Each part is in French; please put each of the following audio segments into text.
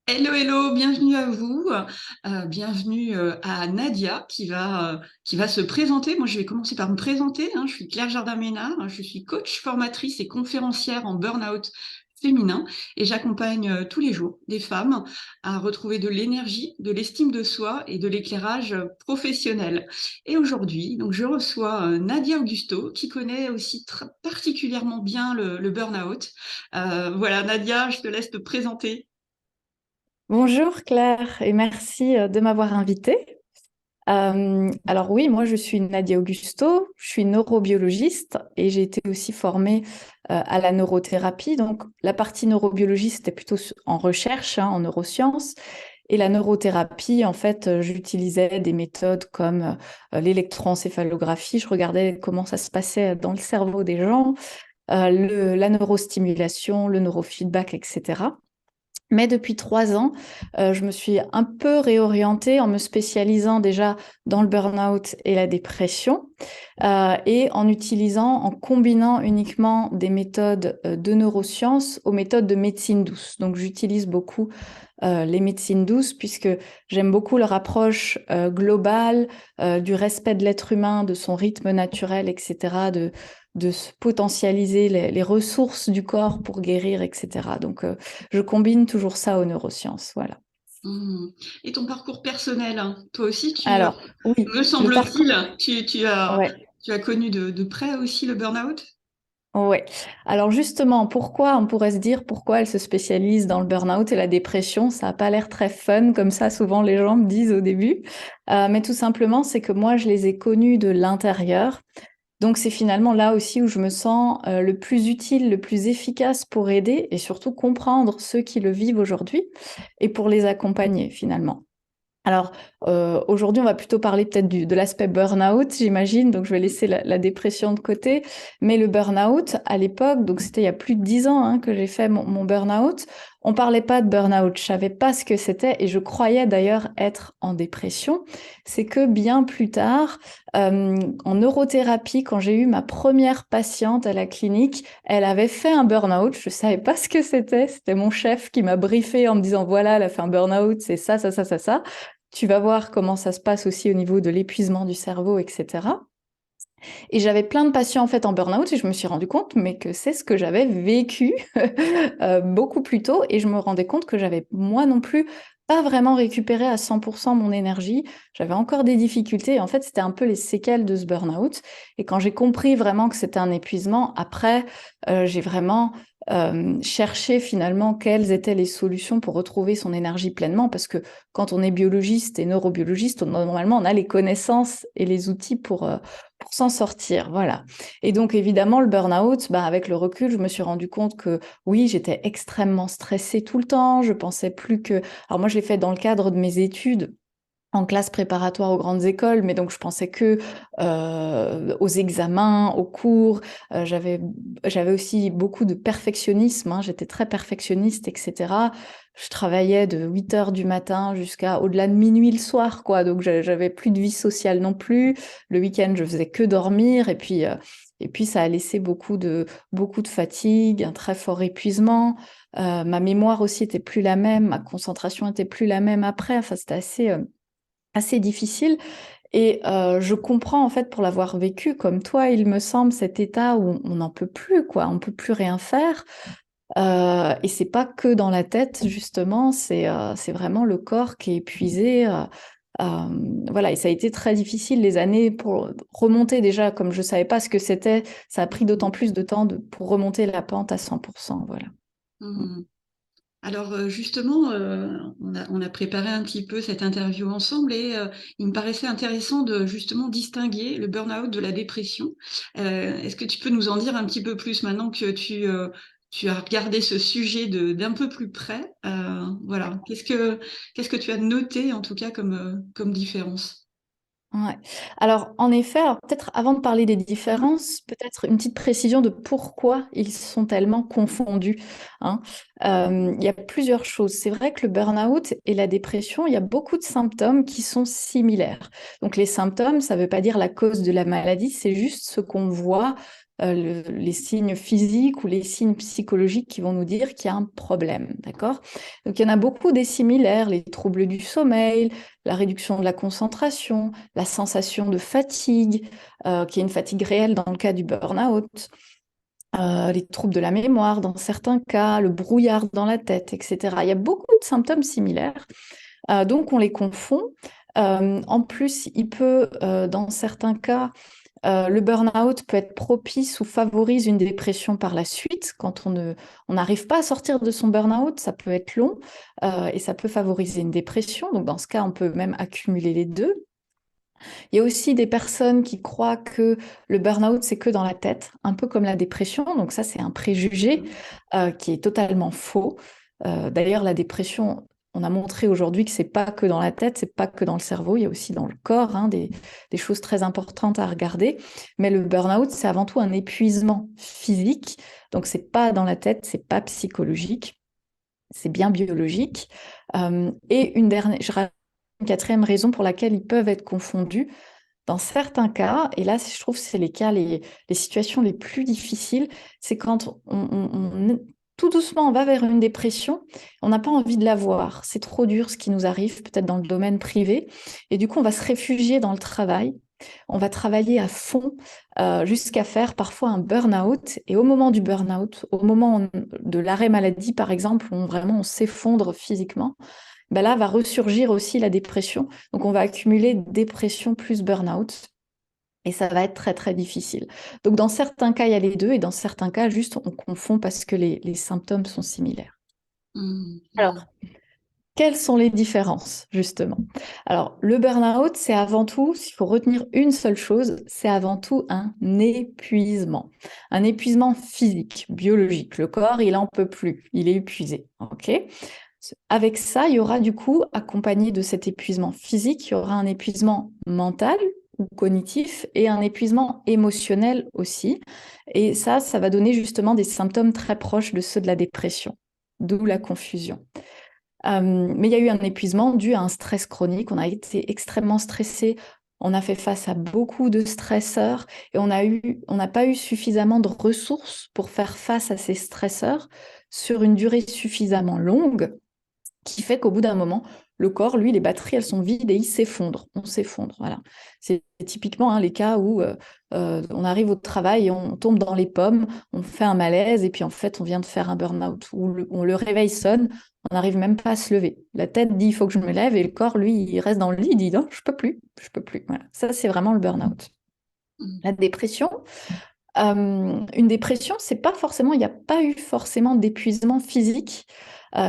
Hello, hello, bienvenue à vous. Bienvenue à Nadia qui va se présenter. Moi, je vais commencer par me présenter, hein. Je suis Claire Jardin-Ménard, hein. Je suis coach, formatrice et conférencière en burn-out féminin et j'accompagne tous les jours des femmes à retrouver de l'énergie, de l'estime de soi et de l'éclairage professionnel. Et aujourd'hui, donc, je reçois Nadia Augusto qui connaît aussi particulièrement bien le burn-out. Voilà, Nadia, je te laisse te présenter. Bonjour Claire et merci de m'avoir invitée. Alors oui, moi je suis Nadia Augusto, je suis neurobiologiste et j'ai été aussi formée à la neurothérapie. Donc la partie neurobiologie c'était plutôt en recherche, hein, en neurosciences. Et la neurothérapie, en fait, j'utilisais des méthodes comme l'électroencéphalographie. Je regardais comment ça se passait dans le cerveau des gens, la neurostimulation, le neurofeedback, etc. Mais depuis 3 ans, je me suis un peu réorientée en me spécialisant déjà dans le burn-out et la dépression et en utilisant, en combinant uniquement des méthodes de neurosciences aux méthodes de médecine douce. Donc j'utilise beaucoup les médecines douces puisque j'aime beaucoup leur approche globale du respect de l'être humain, de son rythme naturel, etc., de potentialiser les ressources du corps pour guérir, etc. Donc, je combine toujours ça aux neurosciences, voilà. Hmm. Et ton parcours personnel, hein, toi aussi, Alors, oui, me le parcours, semble-t-il, ouais, tu as connu de près aussi le burn-out? ouais. Alors justement, pourquoi on pourrait se dire pourquoi elle se spécialise dans le burn-out et la dépression? Ça n'a pas l'air très fun comme ça, souvent les gens me disent au début. Mais tout simplement, c'est que moi, je les ai connus de l'intérieur. Donc c'est finalement là aussi où je me sens le plus utile, le plus efficace pour aider et surtout comprendre ceux qui le vivent aujourd'hui et pour les accompagner finalement. Alors aujourd'hui, on va plutôt parler peut-être de l'aspect burn-out, j'imagine, donc je vais laisser la dépression de côté. Mais le burn-out, à l'époque, donc c'était il y a plus de 10 ans hein, que j'ai fait mon burn-out, on parlait pas de burn-out, je savais pas ce que c'était et je croyais d'ailleurs être en dépression. C'est que bien plus tard, en neurothérapie, quand j'ai eu ma première patiente à la clinique, elle avait fait un burn-out, je savais pas ce que c'était mon chef qui m'a briefé en me disant voilà, elle a fait un burn-out, c'est ça, ça, ça, ça, ça. Tu vas voir comment ça se passe aussi au niveau de l'épuisement du cerveau, etc. Et j'avais plein de patients en fait en burn-out et je me suis rendu compte mais que c'est ce que j'avais vécu beaucoup plus tôt et je me rendais compte que j'avais moi non plus pas vraiment récupéré à 100% mon énergie. J'avais encore des difficultés et en fait c'était un peu les séquelles de ce burn-out. Et quand j'ai compris vraiment que c'était un épuisement, après j'ai vraiment cherché finalement quelles étaient les solutions pour retrouver son énergie pleinement parce que quand on est biologiste et neurobiologiste, normalement on a les connaissances et les outils pour s'en sortir, voilà. Et donc évidemment le burn-out, bah, avec le recul, je me suis rendu compte que oui, j'étais extrêmement stressée tout le temps. Je pensais plus que. Alors moi, je l'ai fait dans le cadre de mes études en classe préparatoire aux grandes écoles, mais donc je pensais que aux examens, aux cours. J'avais aussi beaucoup de perfectionnisme, hein, j'étais très perfectionniste, etc. Je travaillais de 8 heures du matin jusqu'à au-delà de minuit le soir, quoi. Donc j'avais plus de vie sociale non plus. Le week-end, je faisais que dormir, et puis ça a laissé beaucoup de fatigue, un très fort épuisement. Ma mémoire aussi était plus la même, ma concentration était plus la même après. Enfin, c'était assez difficile. Et je comprends en fait pour l'avoir vécu comme toi, il me semble, cet état où on n'en peut plus, quoi, on peut plus rien faire. Et c'est pas que dans la tête justement, c'est vraiment le corps qui est épuisé. Voilà, et ça a été très difficile les années pour remonter déjà, comme je savais pas ce que c'était, ça a pris d'autant plus de temps pour remonter la pente à 100%, voilà. Hmm. Alors justement, on a préparé un petit peu cette interview ensemble et il me paraissait intéressant de justement distinguer le burn-out de la dépression. Est-ce que tu peux nous en dire un petit peu plus maintenant que tu as regardé ce sujet d'un peu plus près? Voilà, qu'est-ce que tu as noté en tout cas comme différence? Ouais. Alors, en effet, alors peut-être avant de parler des différences, peut-être une petite précision de pourquoi ils sont tellement confondus, hein. Il y a plusieurs choses. C'est vrai que le burn-out et la dépression, il y a beaucoup de symptômes qui sont similaires. Donc, les symptômes, ça ne veut pas dire la cause de la maladie, c'est juste ce qu'on voit les signes physiques ou les signes psychologiques qui vont nous dire qu'il y a un problème, d'accord? Donc, il y en a beaucoup des similaires, les troubles du sommeil, la réduction de la concentration, la sensation de fatigue, qui est une fatigue réelle dans le cas du burn-out, les troubles de la mémoire dans certains cas, le brouillard dans la tête, etc. Il y a beaucoup de symptômes similaires, donc on les confond. En plus, dans certains cas, le burn-out peut être propice ou favorise une dépression par la suite. Quand on n'arrive pas à sortir de son burn-out, ça peut être long et ça peut favoriser une dépression. Donc dans ce cas, on peut même accumuler les deux. Il y a aussi des personnes qui croient que le burn-out, c'est que dans la tête, un peu comme la dépression. Donc ça, c'est un préjugé qui est totalement faux. D'ailleurs, la dépression, on a montré aujourd'hui que c'est pas que dans la tête, c'est pas que dans le cerveau, il y a aussi dans le corps des choses très importantes à regarder. Mais le burn-out, c'est avant tout un épuisement physique. Donc c'est pas dans la tête, c'est pas psychologique, c'est bien biologique. Et une quatrième raison pour laquelle ils peuvent être confondus, dans certains cas, et là je trouve que c'est les situations les plus difficiles, c'est quand tout doucement on va vers une dépression, on n'a pas envie de la voir, c'est trop dur ce qui nous arrive, peut-être dans le domaine privé, et du coup on va se réfugier dans le travail, on va travailler à fond jusqu'à faire parfois un burn-out, et au moment du burn-out, au moment de l'arrêt maladie par exemple, où vraiment on s'effondre physiquement, ben là va ressurgir aussi la dépression. Donc on va accumuler dépression plus burn-out et ça va être très très difficile. Donc dans certains cas, il y a les deux et dans certains cas, juste on confond parce que les symptômes sont similaires. Mmh. Alors, quelles sont les différences, justement? Alors, le burn-out, c'est avant tout, s'il faut retenir une seule chose, c'est avant tout un épuisement. Un épuisement physique, biologique. Le corps, il n'en peut plus, il est épuisé. OK? Avec ça, il y aura du coup, accompagné de cet épuisement physique, il y aura un épuisement mental ou cognitif et un épuisement émotionnel aussi. Et ça va donner justement des symptômes très proches de ceux de la dépression, d'où la confusion. Mais il y a eu un épuisement dû à un stress chronique. On a été extrêmement stressé. On a fait face à beaucoup de stresseurs et on n'a pas eu suffisamment de ressources pour faire face à ces stresseurs sur une durée suffisamment longue qui fait qu'au bout d'un moment, le corps, lui, les batteries, elles sont vides et il s'effondre. On s'effondre, voilà. C'est typiquement les cas où on arrive au travail et on tombe dans les pommes, on fait un malaise et puis en fait, on vient de faire un burn-out. Où le réveil sonne, on n'arrive même pas à se lever. La tête dit, il faut que je me lève et le corps, lui, il reste dans le lit, il dit, non, je peux plus, je peux plus. Voilà. Ça, c'est vraiment le burn-out. La dépression, une dépression, c'est pas forcément, il n'y a pas eu forcément d'épuisement physique.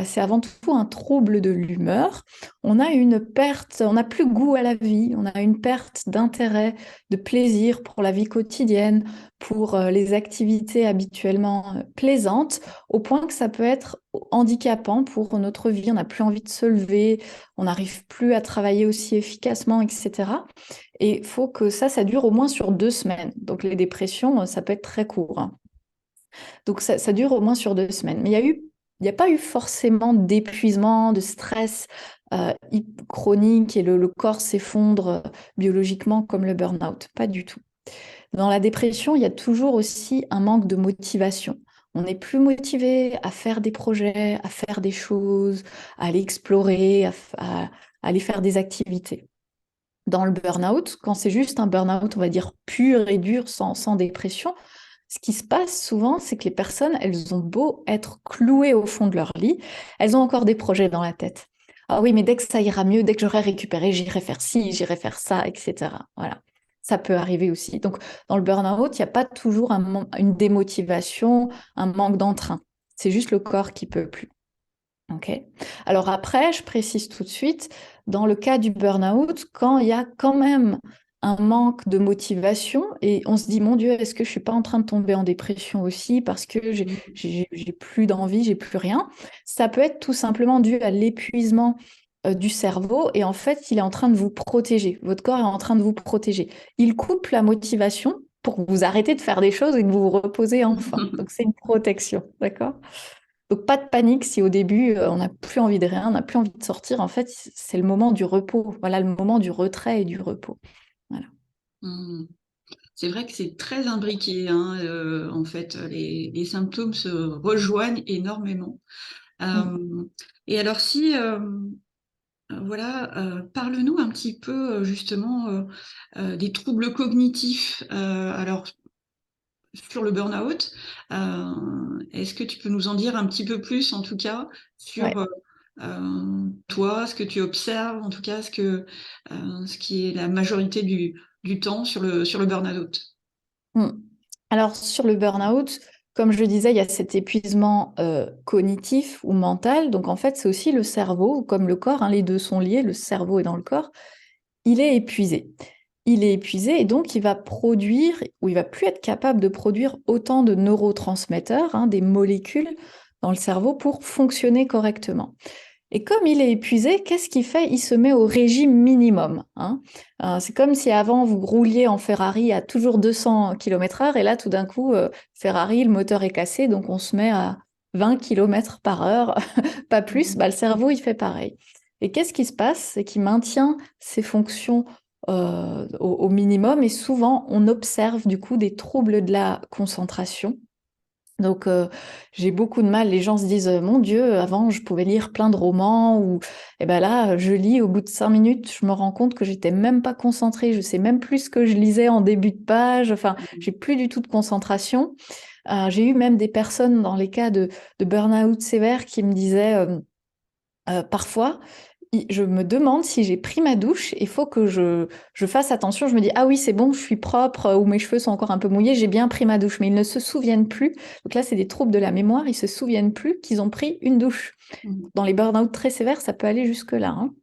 C'est avant tout un trouble de l'humeur. On a une perte, on n'a plus goût à la vie, on a une perte d'intérêt, de plaisir pour la vie quotidienne, pour les activités habituellement plaisantes, au point que ça peut être handicapant pour notre vie. On n'a plus envie de se lever, on n'arrive plus à travailler aussi efficacement, etc. Et il faut que ça dure au moins sur 2 semaines. Donc les dépressions, ça peut être très court, hein. Donc ça dure au moins sur 2 semaines. Mais il n'y a pas eu forcément d'épuisement, de stress chronique et le corps s'effondre biologiquement comme le burn-out. Pas du tout. Dans la dépression, il y a toujours aussi un manque de motivation. On n'est plus motivé à faire des projets, à faire des choses, à aller explorer, à aller faire des activités. Dans le burn-out, quand c'est juste un burn-out, on va dire pur et dur, sans dépression, ce qui se passe souvent, c'est que les personnes, elles ont beau être clouées au fond de leur lit, elles ont encore des projets dans la tête. Ah oui, mais dès que ça ira mieux, dès que j'aurai récupéré, j'irai faire ci, j'irai faire ça, etc. Voilà. Ça peut arriver aussi. Donc, dans le burn-out, il n'y a pas toujours une démotivation, un manque d'entrain. C'est juste le corps qui peut plus. Ok. Alors après, je précise tout de suite, dans le cas du burn-out, quand il y a quand même un manque de motivation et on se dit, mon Dieu, est-ce que je suis pas en train de tomber en dépression aussi parce que j'ai plus d'envie, j'ai plus rien, ça peut être tout simplement dû à l'épuisement du cerveau et en fait, il est en train de vous protéger. Votre corps est en train de vous protéger. Il coupe la motivation pour que vous arrêtez de faire des choses et que vous vous reposez enfin. Donc c'est une protection, d'accord? Donc pas de panique si au début on n'a plus envie de rien, on n'a plus envie de sortir. En fait, c'est le moment du repos. Voilà, le moment du retrait et du repos. Voilà. Mmh. C'est vrai que c'est très imbriqué, hein, en fait, les symptômes se rejoignent énormément. Mm. Et alors si, voilà, parle-nous un petit peu, justement, des troubles cognitifs. Alors sur le burn-out, est-ce que tu peux nous en dire un petit peu plus, en tout cas, sur, Ouais. toi, ce que tu observes, en tout cas, ce qui est la majorité du temps sur le burn-out? Mm. Alors, sur le burn-out, comme je le disais, il y a cet épuisement cognitif ou mental. Donc, en fait, c'est aussi le cerveau, comme le corps, hein, les deux sont liés, le cerveau est dans le corps. Il est épuisé. Il est épuisé et donc il va produire, ou il va plus être capable de produire autant de neurotransmetteurs, hein, des molécules dans le cerveau pour fonctionner correctement. Et comme il est épuisé, qu'est-ce qu'il fait? Il se met au régime minimum, hein. C'est comme si avant vous rouliez en Ferrari à toujours 200 km/h et là tout d'un coup, Ferrari, le moteur est cassé, donc on se met à 20 km par heure, pas plus. Mmh. Bah, le cerveau, il fait pareil. Et qu'est-ce qui se passe? C'est qu'il maintient ses fonctions au minimum et souvent on observe du coup des troubles de la concentration. Donc, j'ai beaucoup de mal. Les gens se disent, mon Dieu, avant, je pouvais lire plein de romans ou, et ben là, je lis, au bout de 5 minutes, je me rends compte que j'étais même pas concentrée. Je sais même plus ce que je lisais en début de page. Enfin, j'ai plus du tout de concentration. J'ai eu même des personnes dans les cas de burn-out sévère qui me disaient, parfois, je me demande si j'ai pris ma douche. Il faut que je fasse attention. Je me dis, ah oui, c'est bon, je suis propre, ou mes cheveux sont encore un peu mouillés, j'ai bien pris ma douche. Mais ils ne se souviennent plus. Donc là, c'est des troubles de la mémoire. Ils se souviennent plus qu'ils ont pris une douche. Mmh. Dans les burn-out très sévères, ça peut aller jusque-là, hein.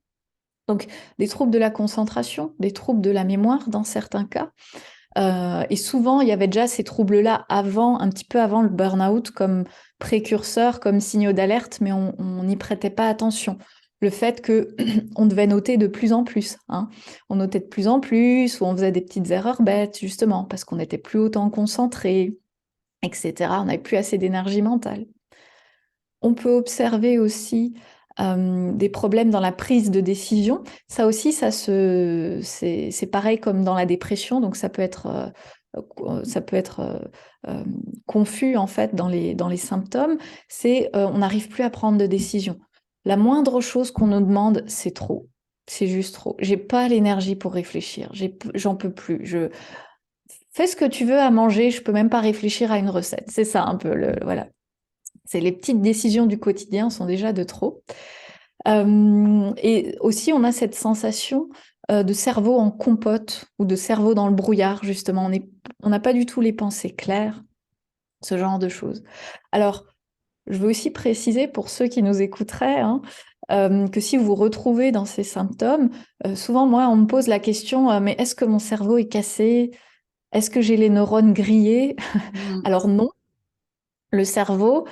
Donc, des troubles de la concentration, des troubles de la mémoire dans certains cas. Et souvent, il y avait déjà ces troubles-là avant, un petit peu avant le burn-out, comme précurseurs, comme signaux d'alerte, mais on n'y prêtait pas attention. Le fait que on devait noter de plus en plus, hein. On notait de plus en plus, ou on faisait des petites erreurs bêtes, justement, parce qu'on n'était plus autant concentré, etc. On n'avait plus assez d'énergie mentale. On peut observer aussi des problèmes dans la prise de décision. Ça aussi, c'est pareil comme dans la dépression, donc ça peut être confus en fait dans les symptômes. C'est on n'arrive plus à prendre de décision. La moindre chose qu'on nous demande, c'est trop. C'est juste trop. J'ai pas l'énergie pour réfléchir. J'en peux plus. Je fais ce que tu veux à manger. Je peux même pas réfléchir à une recette. C'est ça un peu voilà. C'est les petites décisions du quotidien sont déjà de trop. Et aussi, on a cette sensation de cerveau en compote ou de cerveau dans le brouillard, justement. On n'a pas du tout les pensées claires, ce genre de choses. Alors, je veux aussi préciser pour ceux qui nous écouteraient, hein, que si vous vous retrouvez dans ces symptômes, souvent, moi, on me pose la question, mais est-ce que mon cerveau est cassé? Est-ce que j'ai les neurones grillés? Mmh. Alors non. Le cerveau,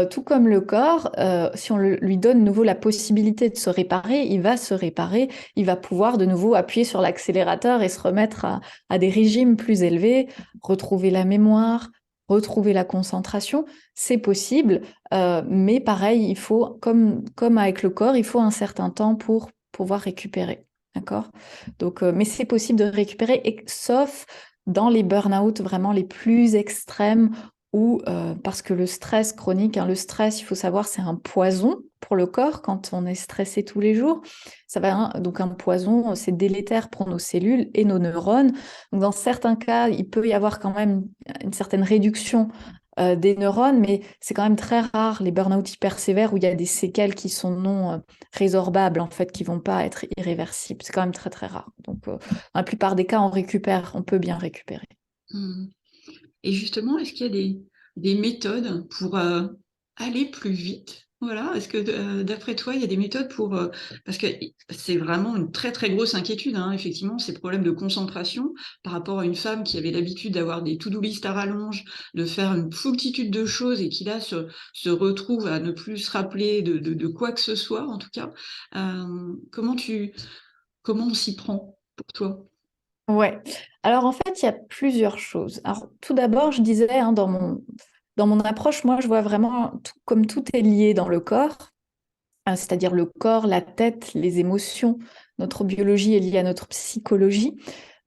tout comme le corps, si on lui donne de nouveau la possibilité de se réparer, il va se réparer, il va pouvoir de nouveau appuyer sur l'accélérateur et se remettre à des régimes plus élevés, retrouver la mémoire, retrouver la concentration. C'est possible, mais pareil, il faut, comme avec le corps, il faut un certain temps pour pouvoir récupérer. D'accord? Donc, mais c'est possible de récupérer, sauf dans les burn-out vraiment les plus extrêmes ou parce que le stress chronique, hein, le stress, il faut savoir, c'est un poison pour le corps quand on est stressé tous les jours. Ça va, hein, donc un poison, c'est délétère pour nos cellules et nos neurones. Donc dans certains cas, il peut y avoir quand même une certaine réduction des neurones, mais c'est quand même très rare les burn-out hyper sévères où il y a des séquelles qui sont non résorbables, en fait, qui vont pas être irréversibles. C'est quand même très très rare. Donc dans la plupart des cas, on récupère, on peut bien récupérer. Mmh. Et justement, est-ce qu'il y a des méthodes pour aller plus vite? Voilà. Est-ce que d'après toi, il y a des méthodes pour parce que c'est vraiment une très très grosse inquiétude, hein, effectivement, ces problèmes de concentration par rapport à une femme qui avait l'habitude d'avoir des to-do list à rallonge, de faire une foultitude de choses et qui là se retrouve à ne plus se rappeler de quoi que ce soit, en tout cas. Comment comment on s'y prend pour toi? Ouais. Alors en fait, il y a plusieurs choses. Alors tout d'abord, je disais, hein, dans mon approche, moi, je vois vraiment comme tout est lié dans le corps, c'est-à-dire le corps, la tête, les émotions. Notre biologie est liée à notre psychologie.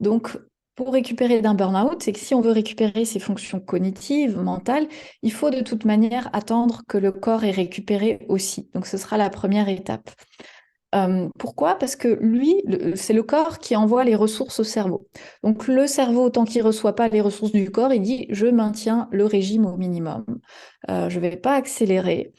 Donc pour récupérer d'un burn-out, c'est que si on veut récupérer ses fonctions cognitives, mentales, il faut de toute manière attendre que le corps ait récupéré aussi. Donc ce sera la première étape. Pourquoi? Parce que lui, c'est le corps qui envoie les ressources au cerveau. Donc le cerveau, tant qu'il ne reçoit pas les ressources du corps, il dit, je maintiens le régime au minimum. Je ne vais pas accélérer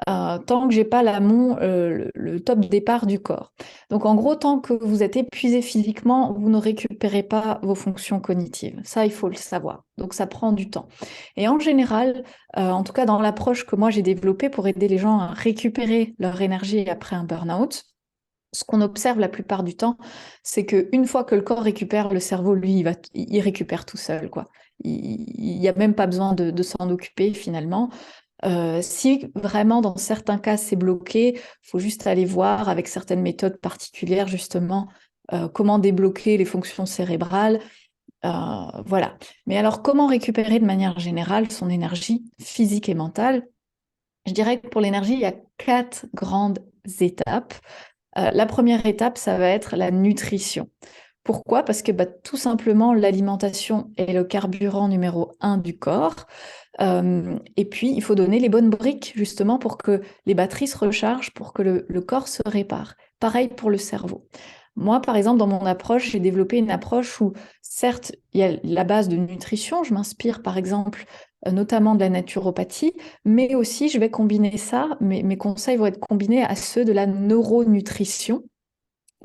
tant que j'ai pas l'amont, le top départ du corps. Donc en gros, tant que vous êtes épuisé physiquement, vous ne récupérez pas vos fonctions cognitives. Ça, il faut le savoir. Donc ça prend du temps. Et en général, en tout cas dans l'approche que moi j'ai développée pour aider les gens à récupérer leur énergie après un burn-out, ce qu'on observe la plupart du temps, c'est qu'une fois que le corps récupère, le cerveau, lui, il récupère tout seul, quoi. Il n'y a même pas besoin de s'en occuper finalement. Si vraiment dans certains cas c'est bloqué, il faut juste aller voir avec certaines méthodes particulières justement comment débloquer les fonctions cérébrales. Voilà. Mais alors comment récupérer de manière générale son énergie physique et mentale? Je dirais que pour l'énergie, il y a 4 grandes étapes. La première étape, ça va être la nutrition. Pourquoi? Parce que tout simplement, l'alimentation est le carburant numéro 1 du corps. Et puis, il faut donner les bonnes briques, justement, pour que les batteries se rechargent, pour que le corps se répare. Pareil pour le cerveau. Moi, par exemple, dans mon approche, j'ai développé une approche où, certes, il y a la base de nutrition. Je m'inspire, par exemple, notamment de la naturopathie, mais aussi, je vais combiner ça. Mes conseils vont être combinés à ceux de la neuronutrition,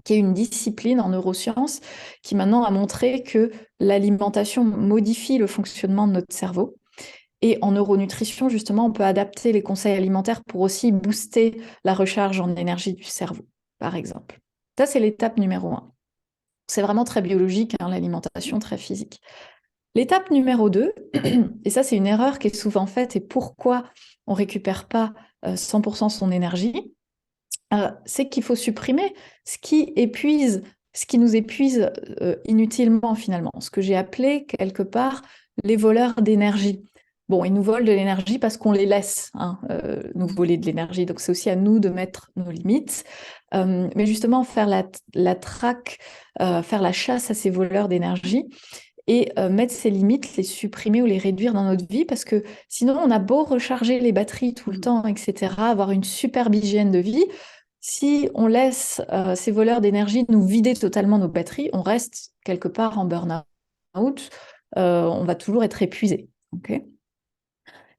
qui est une discipline en neurosciences qui maintenant a montré que l'alimentation modifie le fonctionnement de notre cerveau. Et en neuronutrition, justement, on peut adapter les conseils alimentaires pour aussi booster la recharge en énergie du cerveau, par exemple. Ça, c'est l'étape numéro 1. C'est vraiment très biologique, hein, l'alimentation, très physique. L'étape numéro 2, et ça, c'est une erreur qui est souvent faite, et pourquoi on ne récupère pas 100% son énergie, c'est qu'il faut supprimer ce qui nous épuise inutilement finalement, ce que j'ai appelé quelque part les voleurs d'énergie. Bon, ils nous volent de l'énergie parce qu'on les laisse nous voler de l'énergie, donc c'est aussi à nous de mettre nos limites. Mais justement, faire la traque, faire la chasse à ces voleurs d'énergie et mettre ces limites, les supprimer ou les réduire dans notre vie, parce que sinon, on a beau recharger les batteries tout le temps, etc., avoir une superbe hygiène de vie, si on laisse ces voleurs d'énergie nous vider totalement nos batteries, on reste quelque part en burn-out, on va toujours être épuisé. Okay.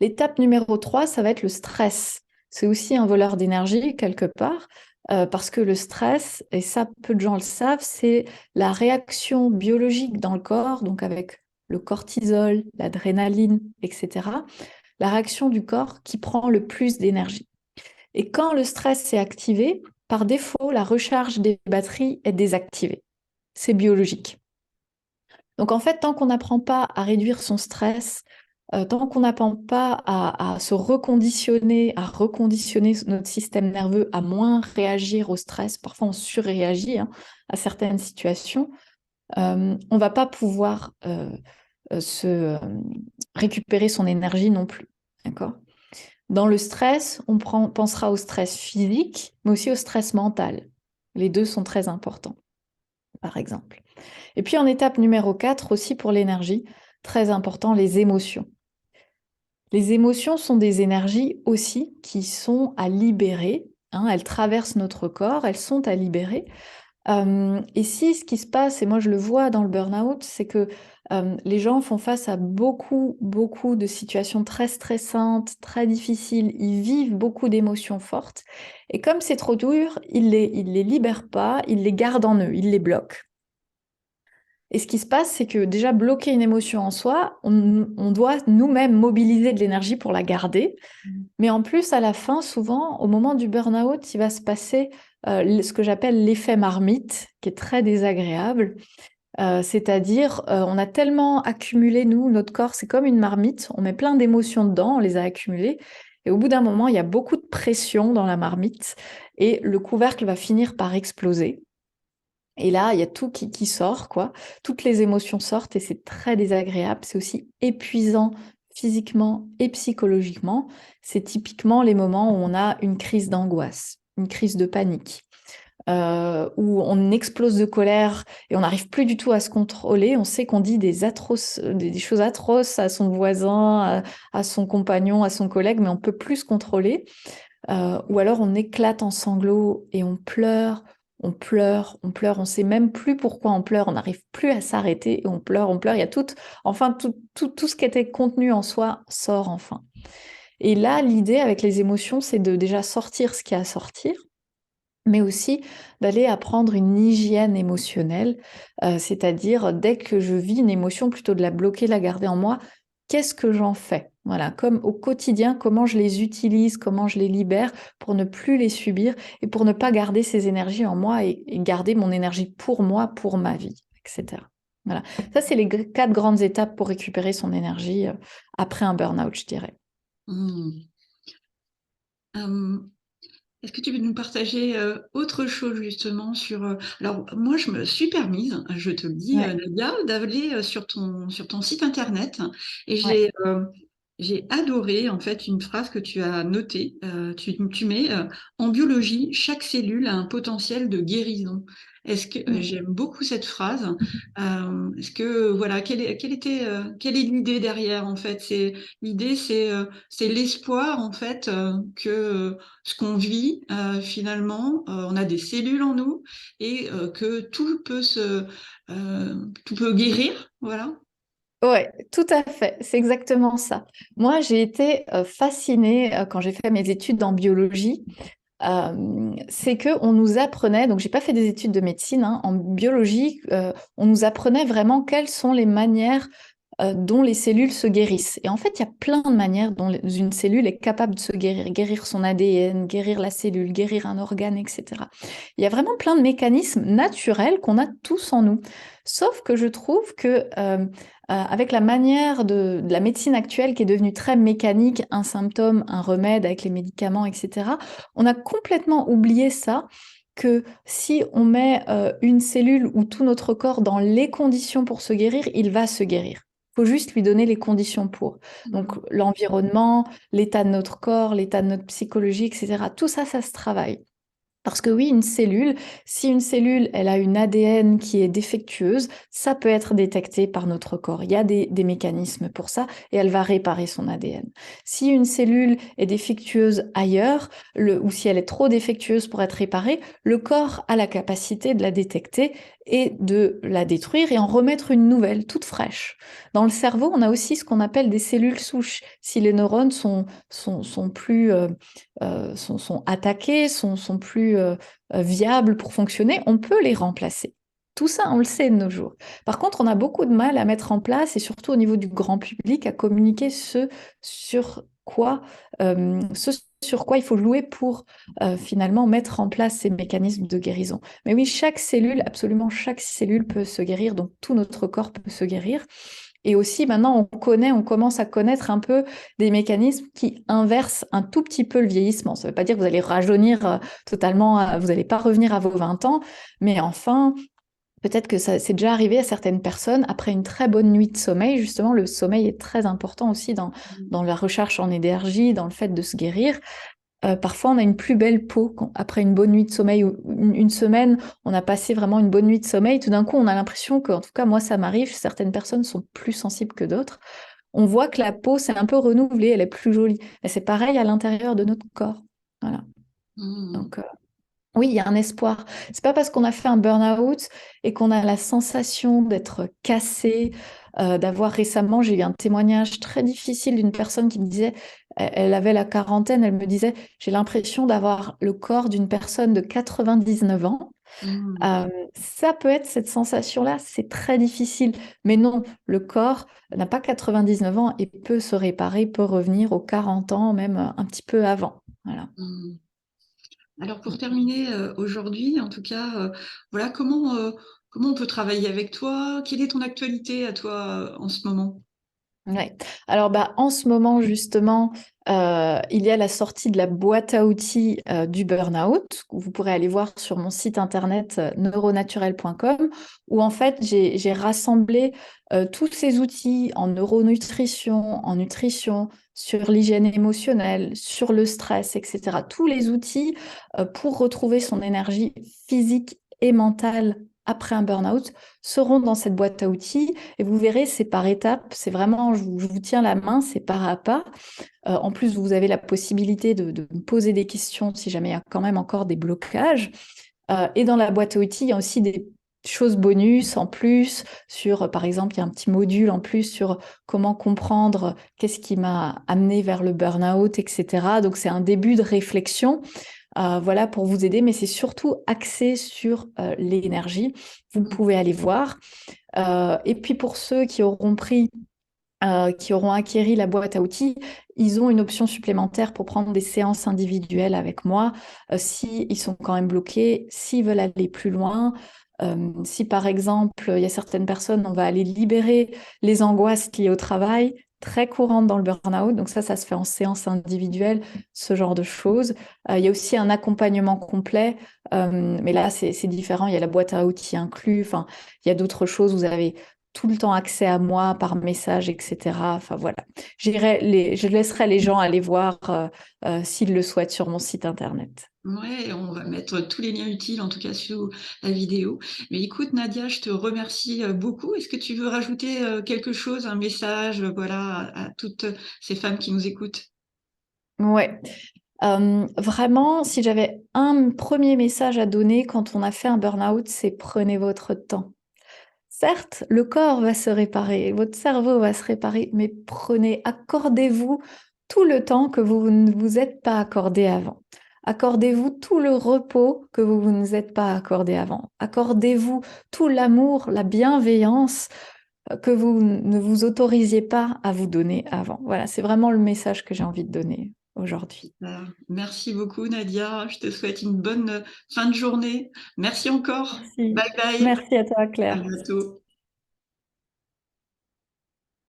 L'étape numéro 3, ça va être le stress. C'est aussi un voleur d'énergie quelque part, parce que le stress, et ça peu de gens le savent, c'est la réaction biologique dans le corps, donc avec le cortisol, l'adrénaline, etc., la réaction du corps qui prend le plus d'énergie. Et quand le stress est activé, par défaut, la recharge des batteries est désactivée. C'est biologique. Donc en fait, tant qu'on n'apprend pas à réduire son stress, tant qu'on n'apprend pas à se reconditionner, à reconditionner notre système nerveux, à moins réagir au stress, parfois on surréagit à certaines situations, on ne va pas pouvoir récupérer son énergie non plus. D'accord ? Dans le stress, on pensera au stress physique, mais aussi au stress mental. Les deux sont très importants, par exemple. Et puis en étape numéro 4, aussi pour l'énergie, très important, les émotions. Les émotions sont des énergies aussi qui sont à libérer. Elles traversent notre corps, elles sont à libérer. Et si ce qui se passe, et moi je le vois dans le burn-out, c'est que les gens font face à beaucoup, beaucoup de situations très stressantes, très difficiles, ils vivent beaucoup d'émotions fortes, et comme c'est trop dur, ils les libèrent pas, ils les gardent en eux, ils les bloquent. Et ce qui se passe, c'est que déjà bloquer une émotion en soi, on doit nous-mêmes mobiliser de l'énergie pour la garder. Mais en plus, à la fin, souvent, au moment du burn-out, il va se passer ce que j'appelle l'effet marmite, qui est très désagréable. C'est-à-dire, on a tellement accumulé, nous, notre corps, c'est comme une marmite, on met plein d'émotions dedans, on les a accumulées, et au bout d'un moment, il y a beaucoup de pression dans la marmite, et le couvercle va finir par exploser. Et là, il y a tout qui sort, quoi. Toutes les émotions sortent et c'est très désagréable. C'est aussi épuisant physiquement et psychologiquement. C'est typiquement les moments où on a une crise d'angoisse, une crise de panique. où on explose de colère et on n'arrive plus du tout à se contrôler. On sait qu'on dit des choses atroces à son voisin, à son compagnon, à son collègue, mais on peut plus se contrôler. Ou alors on éclate en sanglots et on pleure, on pleure, on pleure. On sait même plus pourquoi on pleure. On n'arrive plus à s'arrêter et on pleure, on pleure. Il y a enfin tout ce qui était contenu en soi sort enfin. Et là, l'idée avec les émotions, c'est de déjà sortir ce qu'il y a à sortir, mais aussi d'aller apprendre une hygiène émotionnelle, c'est-à-dire dès que je vis une émotion, plutôt de la bloquer, de la garder en moi, qu'est-ce que j'en fais? Voilà, comme au quotidien, comment je les utilise, comment je les libère pour ne plus les subir et pour ne pas garder ces énergies en moi et garder mon énergie pour moi, pour ma vie, etc. Voilà, ça c'est les 4 grandes étapes pour récupérer son énergie après un burn-out, je dirais. Mmh. Est-ce que tu veux nous partager autre chose justement sur... Alors moi, je me suis permise, je te le dis, Ouais, Nadia, d'aller sur ton site internet et ouais. j'ai adoré en fait une phrase que tu as notée. Tu mets en biologie, chaque cellule a un potentiel de guérison. Est-ce que j'aime beaucoup cette phrase. Est-ce que voilà, quelle est l'idée derrière en fait? L'idée, c'est l'espoir en fait que ce qu'on vit, finalement, on a des cellules en nous et que tout peut guérir, voilà. Ouais, tout à fait, c'est exactement ça. Moi, j'ai été fascinée quand j'ai fait mes études en biologie. C'est que on nous apprenait, donc j'ai pas fait des études de médecine, hein, en biologie, on nous apprenait vraiment quelles sont les manières dont les cellules se guérissent. Et en fait, il y a plein de manières dont une cellule est capable de se guérir, guérir son ADN, guérir la cellule, guérir un organe, etc. Il y a vraiment plein de mécanismes naturels qu'on a tous en nous. Sauf que je trouve que avec la manière de la médecine actuelle qui est devenue très mécanique, un symptôme, un remède avec les médicaments, etc., on a complètement oublié ça, que si on met une cellule ou tout notre corps dans les conditions pour se guérir, il va se guérir. Il faut juste lui donner les conditions pour. Donc Mhm. l'environnement, l'état de notre corps, l'état de notre psychologie, etc. Tout ça, ça se travaille. Parce que oui, une cellule, si une cellule, elle a une ADN qui est défectueuse, ça peut être détecté par notre corps. Il y a des mécanismes pour ça et elle va réparer son ADN. Si une cellule est défectueuse ailleurs, ou si elle est trop défectueuse pour être réparée, le corps a la capacité de la détecter et de la détruire et en remettre une nouvelle, toute fraîche. Dans le cerveau, on a aussi ce qu'on appelle des cellules souches. Si les neurones sont plus sont attaqués, sont plus viables pour fonctionner, on peut les remplacer. Tout ça, on le sait de nos jours. Par contre, on a beaucoup de mal à mettre en place, et surtout au niveau du grand public, à communiquer ce sur quoi il faut jouer pour finalement mettre en place ces mécanismes de guérison. Mais oui, chaque cellule, absolument chaque cellule peut se guérir, donc tout notre corps peut se guérir. Et aussi, maintenant, on commence à connaître un peu des mécanismes qui inversent un tout petit peu le vieillissement. Ça ne veut pas dire que vous allez rajeunir totalement, vous n'allez pas revenir à vos 20 ans, mais enfin, peut-être que ça c'est déjà arrivé à certaines personnes après une très bonne nuit de sommeil. Justement, le sommeil est très important aussi dans la recherche en énergie, dans le fait de se guérir. Parfois, on a une plus belle peau après une bonne nuit de sommeil ou une semaine, on a passé vraiment une bonne nuit de sommeil. Tout d'un coup, on a l'impression que, en tout cas, moi, ça m'arrive, certaines personnes sont plus sensibles que d'autres. On voit que la peau s'est un peu renouvelée, elle est plus jolie. Et c'est pareil à l'intérieur de notre corps. Voilà. Mhm. Donc, oui, il y a un espoir. C'est pas parce qu'on a fait un burn-out et qu'on a la sensation d'être cassé, d'avoir récemment, j'ai eu un témoignage très difficile d'une personne qui me disait, elle avait la quarantaine, elle me disait, j'ai l'impression d'avoir le corps d'une personne de 99 ans. Mhm. Euh, Ça peut être cette sensation-là, c'est très difficile. Mais non, le corps n'a pas 99 ans et peut se réparer, peut revenir aux 40 ans, même un petit peu avant. Voilà. Mhm. Alors pour terminer aujourd'hui, en tout cas, voilà comment on peut travailler avec toi? Quelle est ton actualité à toi en ce moment? Ouais. Alors bah, en ce moment justement, il y a la sortie de la boîte à outils du burn-out, que vous pourrez aller voir sur mon site internet neuronaturel.com, où en fait j'ai rassemblé tous ces outils en neuronutrition, en nutrition, sur l'hygiène émotionnelle, sur le stress, etc. Tous les outils pour retrouver son énergie physique et mentale après un burn-out seront dans cette boîte à outils et vous verrez, c'est par étapes, c'est vraiment, je vous tiens la main, c'est pas à pas. En plus, vous avez la possibilité de me poser des questions si jamais il y a quand même encore des blocages. Et dans la boîte à outils, il y a aussi des choses bonus en plus sur, par exemple, il y a un petit module en plus sur comment comprendre qu'est-ce qui m'a amené vers le burn-out, etc. Donc, c'est un début de réflexion, voilà, pour vous aider, mais c'est surtout axé sur l'énergie. Vous pouvez aller voir. Et puis, pour ceux qui auront acquéri la boîte à outils, ils ont une option supplémentaire pour prendre des séances individuelles avec moi, si ils sont quand même bloqués, s'ils veulent aller plus loin. Si par exemple, il y a certaines personnes, on va aller libérer les angoisses liées au travail, très courantes dans le burn-out. Donc ça se fait en séance individuelle, ce genre de choses. Il y a aussi un accompagnement complet, mais là, c'est différent. Il y a la boîte à outils inclus. Enfin, il y a d'autres choses. Vous avez tout le temps accès à moi par message, etc. Enfin voilà. Je laisserai les gens aller voir s'ils le souhaitent sur mon site internet. Ouais, on va mettre tous les liens utiles, en tout cas sous la vidéo. Mais écoute, Nadia, je te remercie beaucoup. Est-ce que tu veux rajouter quelque chose, un message, voilà, à toutes ces femmes qui nous écoutent? Ouais. Vraiment, si j'avais un premier message à donner quand on a fait un burn-out, c'est prenez votre temps. Certes, le corps va se réparer, votre cerveau va se réparer, mais accordez-vous tout le temps que vous ne vous êtes pas accordé avant. Accordez-vous tout le repos que vous ne vous êtes pas accordé avant. Accordez-vous tout l'amour, la bienveillance que vous ne vous autorisiez pas à vous donner avant. Voilà, c'est vraiment le message que j'ai envie de donner aujourd'hui. Merci beaucoup, Nadia. Je te souhaite une bonne fin de journée. Merci encore. Merci. Bye bye. Merci à toi, À Claire. bientôt.